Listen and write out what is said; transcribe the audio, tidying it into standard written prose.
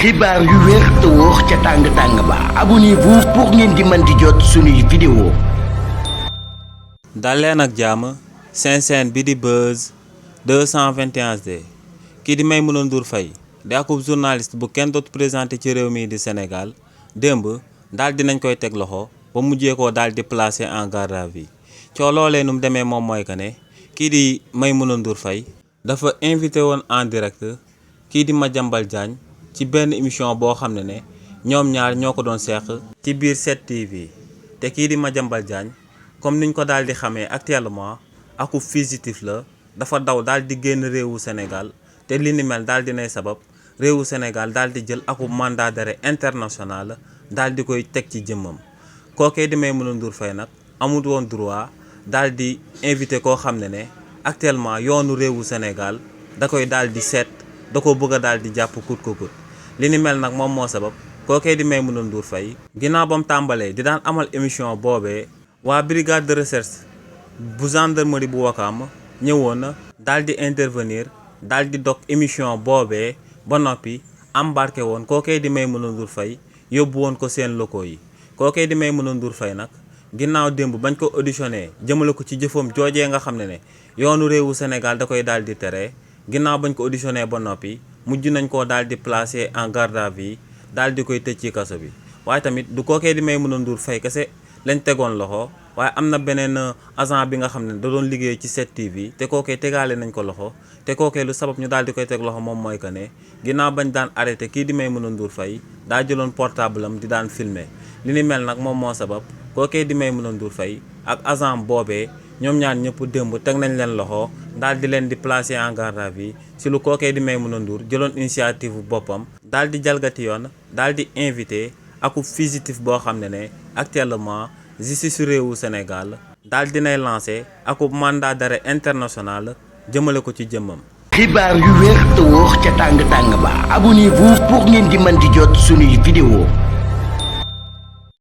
xibaar yu wér te wóor ca tàng-tàng ba abonnez-vous pour ngeen di mën di jot suñuy vidéo. dal leen ak jàmm seen chaîne bi di Buzz 221D kii di Maimouna Ndour Faye di akub journaliste bu kenn dootu présenté ci réew mi di Sénégal démb daal dinañ koy teg loxo ba mujjee koo daal di placé en garde à vue coo loolee nu mu demee moom mooy que ne kii di Maimouna Ndour Faye dafa invité woon en direct kii di Madiambal Diagne ci benn émission boo xam ne ñoom ñaar ñoo ko doon seq ci biir 7TV te kii di Madiambal Diagne comme niñ ko daal di xamee actuellement akub fugitif la dafa daw daal di génn réewu Sénégal te li ni mel daal di nay sabab réewu Sénégal daal di jël akub mandat d'arrêt international daal di koy teg ci jëmmam kookee di Maimouna Ndour Faye nag amul woon droit daal di invité koo xam ne actuellement yoonu réewu Sénégal da koy daal di seet da ko bëgg a daal di jàpp kut ko kut li ni mel nag moom moo sabab kookee di Maimouna Ndour Faye ginnaaw ba mu tàmbalee di daan amal émission boobee waa brigade de recherche bu gendarmerie bu Wakaam ñëwoon daal di intervenir daal di dog émission boobee ba noppi embarqué woon kookee di Maimouna Ndour Faye yóbbu woon ko seen locaux yi kookee di Maimouna Ndour Faye nag ginnaaw démb bañ ko auditionné jëmale ko ci jëfam joojee nga xam ne yoonu réewu Sénégal da koy daal di tere ginnaaw bañ ko auditionné ba noppi mujj nañ koo daal di placé en garde à vue daal di koy tëj ci kaso bi waaye tamit du kookee di Maimouna Ndour Faye kese lañ tegoon loxo waaye am na beneen agent bi nga xam ne da doon liggéey ci 7TV te kookee tegaale nañ ko loxo te kookee lu sabab ñu daal di koy teg loxo moom mooy que ne ginnaaw bañ daan arrêté kii di Maimouna Ndour Faye daa jëloon portable am di daan filmer li ni mel nag moom moo sabab kookee di Maimouna Ndour Faye ak agent boobee ñoom ñaar ñëpp démb teg nañ leen loxo daal di leen di placer en garde à vue si lu kookee di Maimouna Ndour jëloon initiative boppam daal di jalgati yoon daal di invité akub fugitif boo xam ne actuellement justice réewu Sénégal daal dinay lancé akub mandat d'arrêt international jëmale ko ci jëmmam. xibaar yu wér te wóor ca tàng-tàng ba abonnez-vous pour ngeen di mën di jot suñuy vidéo.